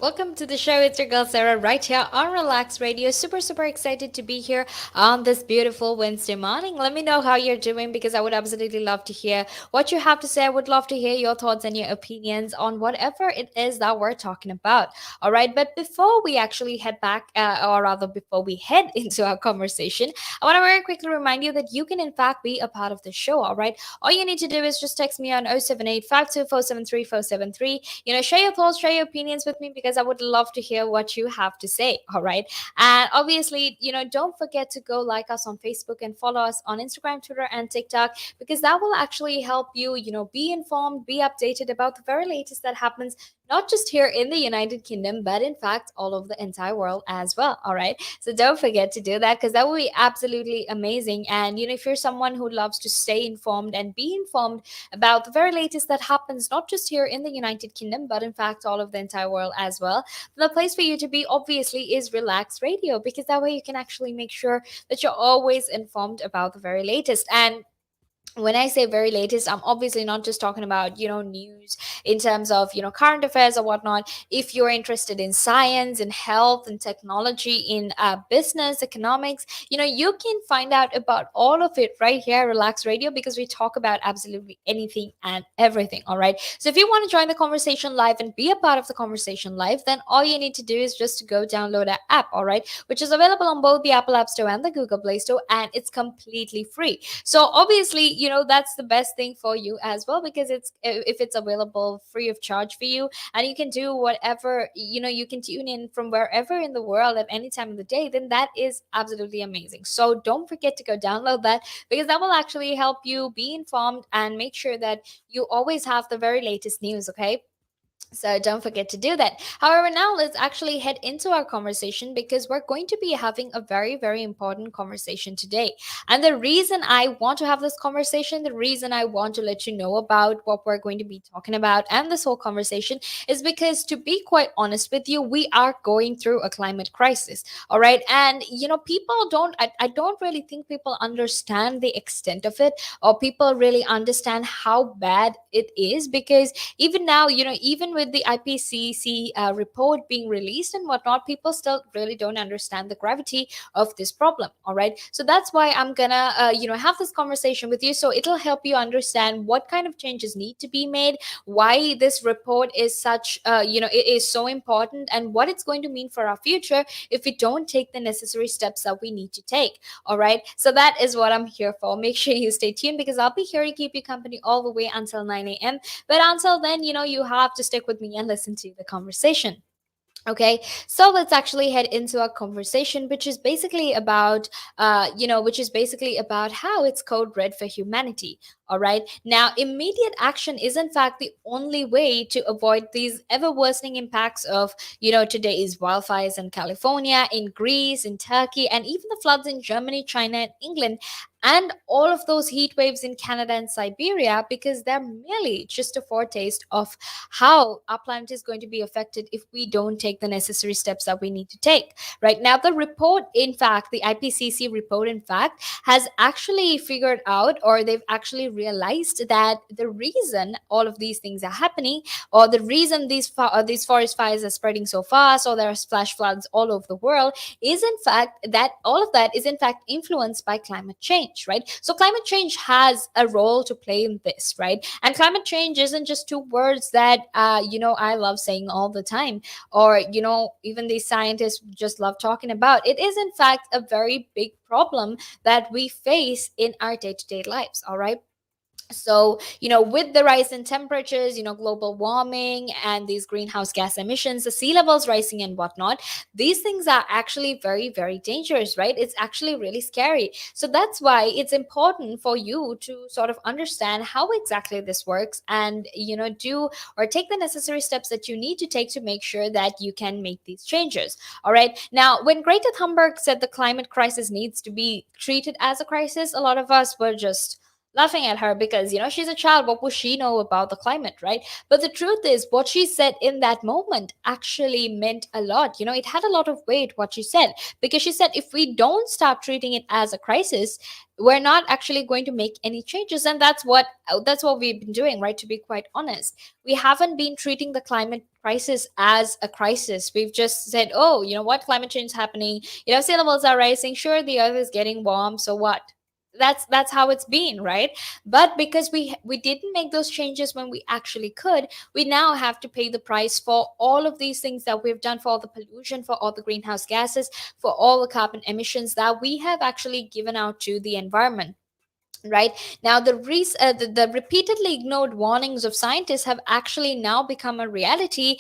Welcome to the show. It's your girl Sarah right here on Relax Radio. Super excited to be here on this beautiful Wednesday morning. Let me know how you're doing because I would absolutely love to hear what you have to say. I would love to hear your thoughts and your opinions on whatever it is that we're talking about. All right, but before we actually head back, or rather before we head into our conversation, I want to very quickly remind you that you can in fact be a part of the show. All right, all you need to do is just text me on 078 share your thoughts, share your opinions with me because I would love to hear what you have to say. All right. And obviously, don't forget to go like us on Facebook and follow us on Instagram, Twitter, and TikTok because that will actually help you, be informed, be updated about the very latest that happens, not just here in the United Kingdom, but in fact, all over the entire world as well. All right. So don't forget to do that because that will be absolutely amazing. And, if you're someone who loves to stay informed and be informed about the very latest that happens, not just here in the United Kingdom, but in fact, all of the entire world as well, the place for you to be obviously is Relax Radio because that way you can actually make sure that you're always informed about the very latest. And when I say very latest, I'm obviously not just talking about, news in terms of, current affairs or whatnot. If you're interested in science, in health, in technology, in business, economics, you can find out about all of it right here, Relax Radio, because we talk about absolutely anything and everything. All right. So if you want to join the conversation live and be a part of the conversation live, then all you need to do is just to go download our app, all right, which is available on both the Apple App Store and the Google Play Store, and it's completely free. So obviously, that's the best thing for you as well because it's if it's available free of charge for you, and you can do whatever, you can tune in from wherever in the world at any time of the day, then that is absolutely amazing. So don't forget to go download that because that will actually help you be informed and make sure that you always have the very latest news, okay? So don't forget to do that. However, now let's actually head into our conversation because we're going to be having a very important conversation today. And the reason I want to have this conversation, the reason I want to let you know about what we're going to be talking about and this whole conversation is because, to be quite honest with you, we are going through a climate crisis. All right. And, people don't, I don't really think people understand the extent of it, or people really understand how bad it is because even now, even with the IPCC report being released and whatnot, people still really don't understand the gravity of this problem. All right. So that's why I'm gonna, have this conversation with you. So it'll help you understand what kind of changes need to be made, why this report is such, it is so important, and what it's going to mean for our future if we don't take the necessary steps that we need to take. All right. So that is what I'm here for. Make sure you stay tuned because I'll be here to keep you company all the way until 9 a.m. But until then, you have to stick with me and listen to the conversation. Okay, so let's actually head into our conversation, which is basically about, how it's code red for humanity. All right. Now, immediate action is in fact the only way to avoid these ever worsening impacts of, today's wildfires in California, in Greece, in Turkey, and even the floods in Germany, China, and England, and all of those heat waves in Canada and Siberia, because they're merely just a foretaste of how our planet is going to be affected if we don't take the necessary steps that we need to take. Right now, the report, in fact, the IPCC report, in fact, has actually figured out, or they've actually realized that the reason all of these things are happening, or the reason these forest fires are spreading so fast, or there are flash floods all over the world, is in fact that all of that is in fact influenced by climate change, right? So climate change has a role to play in this, right? And climate change isn't just two words that I love saying all the time, or even these scientists just love talking about. It is in fact a very big problem that we face in our day-to-day lives. All right. So, with the rise in temperatures, global warming and these greenhouse gas emissions, the sea levels rising and whatnot, these things are actually very dangerous, right? It's actually really scary. So that's why it's important for you to sort of understand how exactly this works and, do or take the necessary steps that you need to take to make sure that you can make these changes. All right. Now, when Greta Thunberg said the climate crisis needs to be treated as a crisis, a lot of us were just laughing at her because, she's a child. What would she know about the climate, right? But the truth is, what she said in that moment actually meant a lot. It had a lot of weight, what she said, because she said if we don't start treating it as a crisis, we're not actually going to make any changes. And that's what we've been doing, right? To be quite honest, we haven't been treating the climate crisis as a crisis. We've just said, oh, you know what, climate change is happening, sea levels are rising, sure, the earth is getting warm, so what? That's how it's been, right? But because we didn't make those changes when we actually could, we now have to pay the price for all of these things that we've done, for all the pollution, for all the greenhouse gases, for all the carbon emissions that we have actually given out to the environment. Right now, the repeatedly ignored warnings of scientists have actually now become a reality,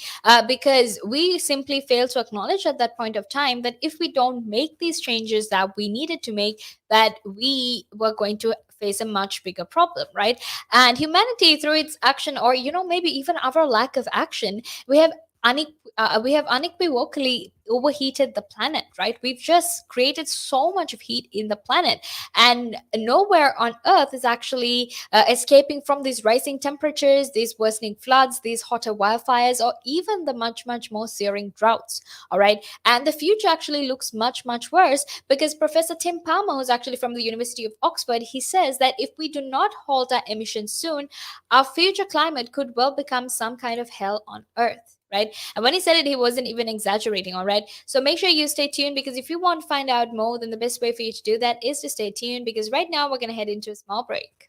because we simply fail to acknowledge at that point of time that if we don't make these changes that we needed to make, that we were going to face a much bigger problem, right? And humanity, through its action, or maybe even our lack of action, we have unequivocally overheated the planet, right? We've just created so much of heat in the planet, and nowhere on earth is actually escaping from these rising temperatures, these worsening floods, these hotter wildfires, or even the much much more searing droughts. All right, and the future actually looks much much worse, because Professor Tim Palmer, who's actually from the University of Oxford, he says that if we do not halt our emissions soon, our future climate could well become some kind of hell on earth, right? And when he said it, he wasn't even exaggerating, all right? So make sure you stay tuned, because if you want to find out more, then the best way for you to do that is to stay tuned, because right now we're going to head into a small break.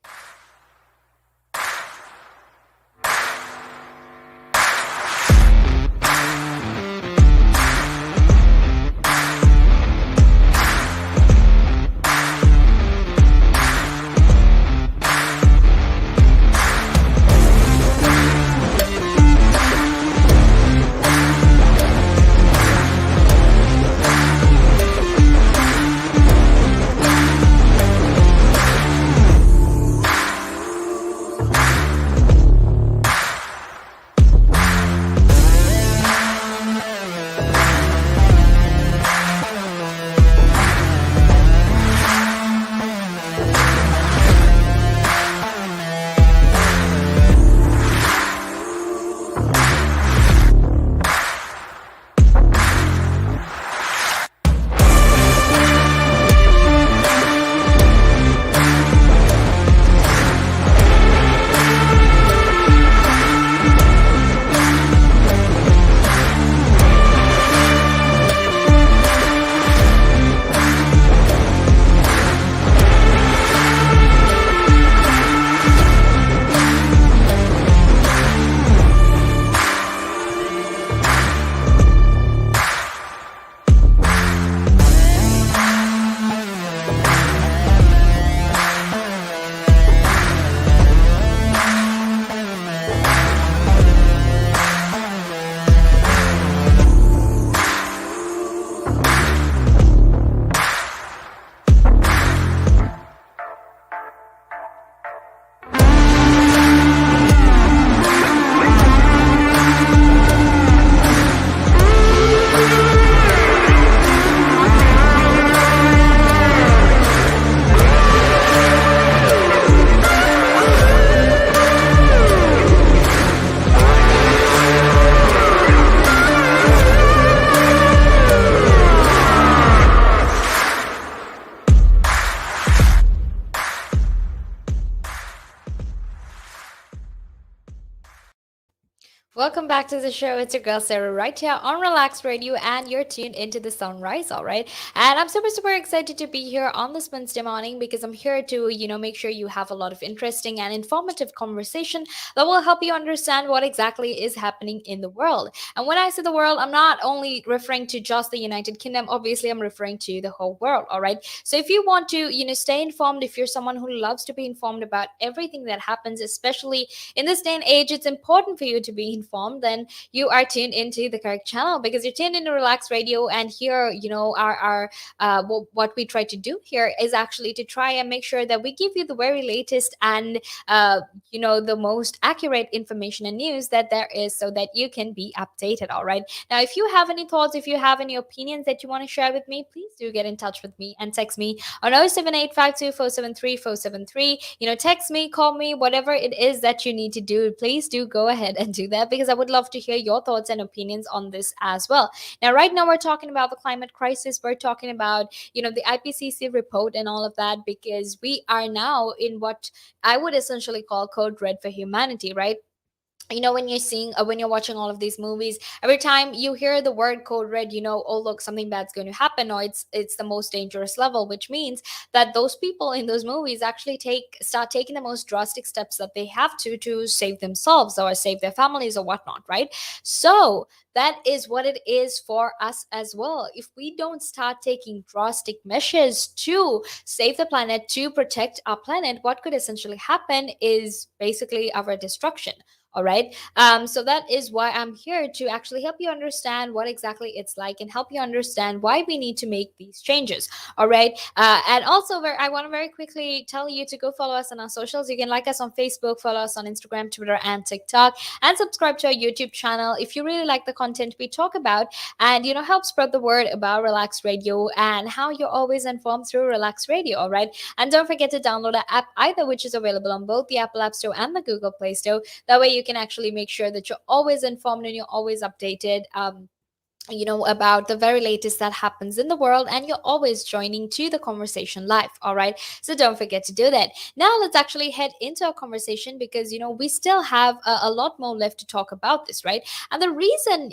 Welcome back to the show. It's your girl Sarah right here on Relax Radio, and you're tuned into the sunrise, all right? And I'm super, super excited to be here on this Wednesday morning, because I'm here to, make sure you have a lot of interesting and informative conversation that will help you understand what exactly is happening in the world. And when I say the world, I'm not only referring to just the United Kingdom. Obviously, I'm referring to the whole world, all right? So if you want to, stay informed, if you're someone who loves to be informed about everything that happens, especially in this day and age, it's important for you to be informed, channel, then you are tuned into the correct channel, because you're tuned into Relax Radio. And here, our what we try to do here is actually to try and make sure that we give you the very latest and the most accurate information and news that there is, so that you can be updated. All right. Now, if you have any thoughts, if you have any opinions that you want to share with me, please do get in touch with me and text me on 07852473473. Text me, call me, whatever it is that you need to do. Please do go ahead and do that, because I would love to hear your thoughts and opinions on this as well. Now, right now, we're talking about the climate crisis. We're talking about, the IPCC report and all of that, because we are now in what I would essentially call code red for humanity, right? When you're seeing when you're watching all of these movies, every time you hear the word code red, oh look, something bad's going to happen, or it's the most dangerous level, which means that those people in those movies actually start taking the most drastic steps that they have to save themselves or save their families or whatnot, right? So that is what it is for us as well. If we don't start taking drastic measures to save the planet, to protect our planet, what could essentially happen is basically our destruction. All right. So that is why I'm here, to actually help you understand what exactly it's like and help you understand why we need to make these changes. All right. And also, I want to very quickly tell you to go follow us on our socials. You can like us on Facebook, follow us on Instagram, Twitter, and TikTok, and subscribe to our YouTube channel if you really like the content we talk about, and help spread the word about Relax Radio and how you're always informed through Relax Radio. All right. And don't forget to download the app either, which is available on both the Apple App Store and the Google Play Store. That way you can actually make sure that you're always informed and you're always updated, about the very latest that happens in the world, and you're always joining to the conversation live. All right. So don't forget to do that. Now let's actually head into our conversation, because we still have a lot more left to talk about this, right? And the reason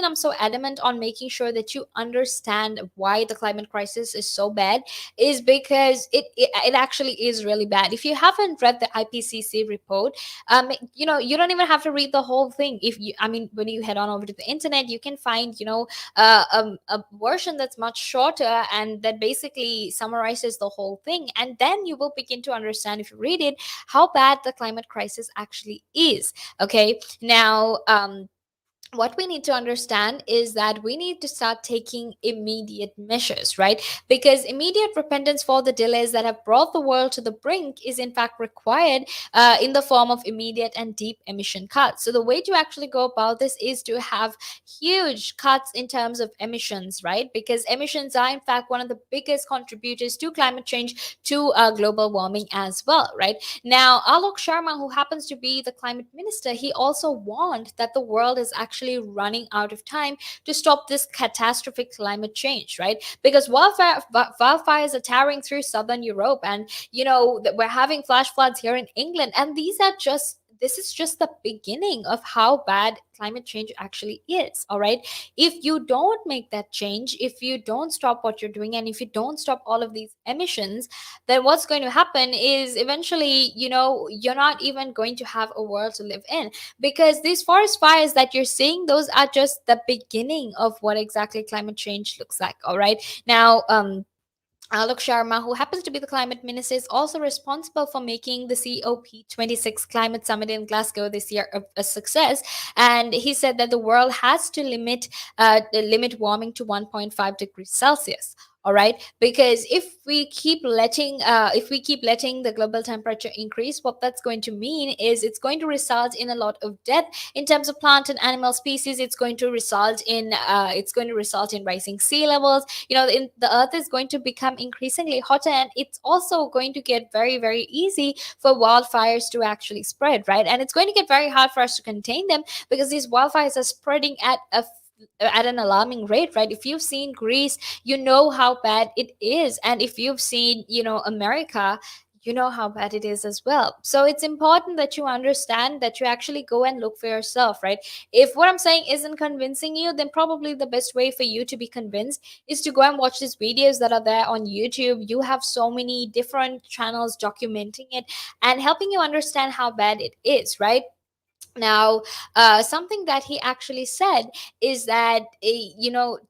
I'm so adamant on making sure that you understand why the climate crisis is so bad is because it actually is really bad. If you haven't read the IPCC report, you don't even have to read the whole thing. When you head on over to the internet, you can find a version that's much shorter and that basically summarizes the whole thing, and then you will begin to understand, if you read it, how bad the climate crisis actually is. Okay. Now, what we need to understand is that we need to start taking immediate measures, right? Because immediate repentance for the delays that have brought the world to the brink is in fact required, in the form of immediate and deep emission cuts. So the way to actually go about this is to have huge cuts in terms of emissions, right? Because emissions are in fact one of the biggest contributors to climate change, to global warming as well, right? Now, Alok Sharma, who happens to be the climate minister, he also warned that the world is actually running out of time to stop this catastrophic climate change, right? Because wildfires are tearing through southern Europe, and that we're having flash floods here in England, and this is just the beginning of how bad climate change actually is. All right. If you don't make that change, if you don't stop what you're doing, and if you don't stop all of these emissions, then what's going to happen is eventually, you're not even going to have a world to live in, because these forest fires that you're seeing, those are just the beginning of what exactly climate change looks like. All right. Now, Alok Sharma, who happens to be the climate minister, is also responsible for making the COP26 climate summit in Glasgow this year a success. And he said that the world has to limit warming to 1.5 degrees Celsius. All right, because if we keep letting the global temperature increase, what that's going to mean is it's going to result in a lot of death in terms of plant and animal species. It's going to result in rising sea levels. The earth is going to become increasingly hotter, and it's also going to get very, very easy for wildfires to actually spread, right? And it's going to get very hard for us to contain them, because these wildfires are spreading at an alarming rate, right? If you've seen Greece, you know how bad it is, and if you've seen America, you know how bad it is as well. So it's important that you understand, that you actually go and look for yourself, right? If what I'm saying isn't convincing you, then probably the best way for you to be convinced is to go and watch these videos that are there on YouTube. You have so many different channels documenting it and helping you understand how bad it is, right? Now, something that he actually said is that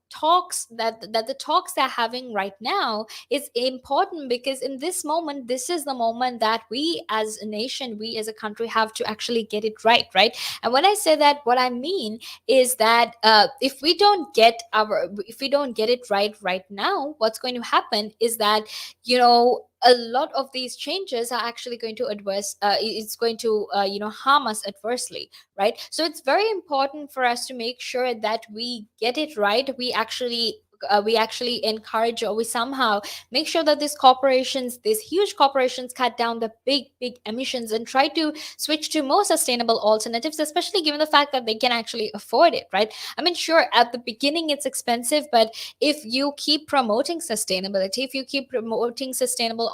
talks that the talks they're having right now is important, because in this moment, this is the moment that we as a nation, we as a country, have to actually get it right, right? And when I say that, what I mean is that if we don't get it right now, what's going to happen is that a lot of these changes are actually going to it's going to harm us adversely, right? So it's very important for us to make sure that we get it right. We actually encourage, or we somehow make sure that these huge corporations, cut down the big emissions and try to switch to more sustainable alternatives, especially given the fact that they can actually afford it, right? I mean, sure, at the beginning it's expensive, but if you keep promoting sustainability, if you keep promoting sustainable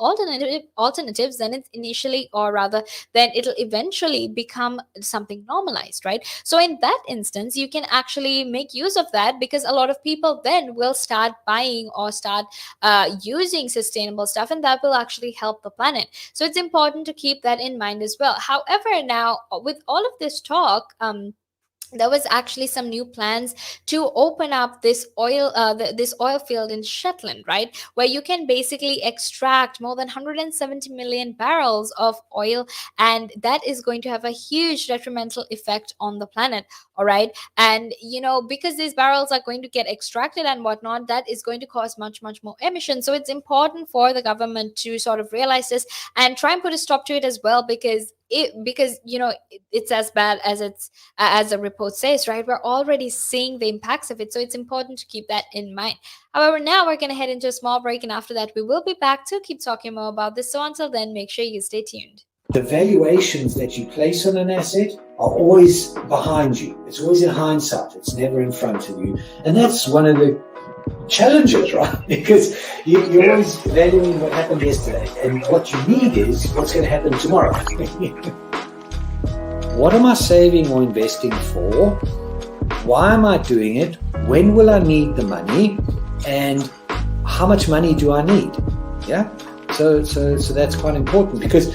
alternatives, then it's initially, or rather, then it'll eventually become something normalized, right? So in that instance, you can actually make use of that, because a lot of people then will start buying or start using sustainable stuff, and that will actually help the planet. So it's important to keep that in mind as well. However, now with all of this talk, there was actually some new plans to open up this oil field in Shetland, right, where you can basically extract more than 170 million barrels of oil, and that is going to have a huge detrimental effect on the planet. All right, and because these barrels are going to get extracted and whatnot, that is going to cause much more emissions. So it's important for the government to sort of realize this and try and put a stop to it as well, because it's as bad as as the report says, right? We're already seeing the impacts of it. So it's important to keep that in mind. However, now we're going to head into a small break, and after that, we will be back to keep talking more about this. So until then, make sure you stay tuned. The valuations that you place on an asset are always behind you. It's always in hindsight. It's never in front of you. And that's one of the challenges, right? Because you're always valuing what happened yesterday, and what you need is what's going to happen tomorrow. What am I saving or investing for? Why am I doing it? When will I need the money? And how much money do I need? Yeah. So that's quite important, because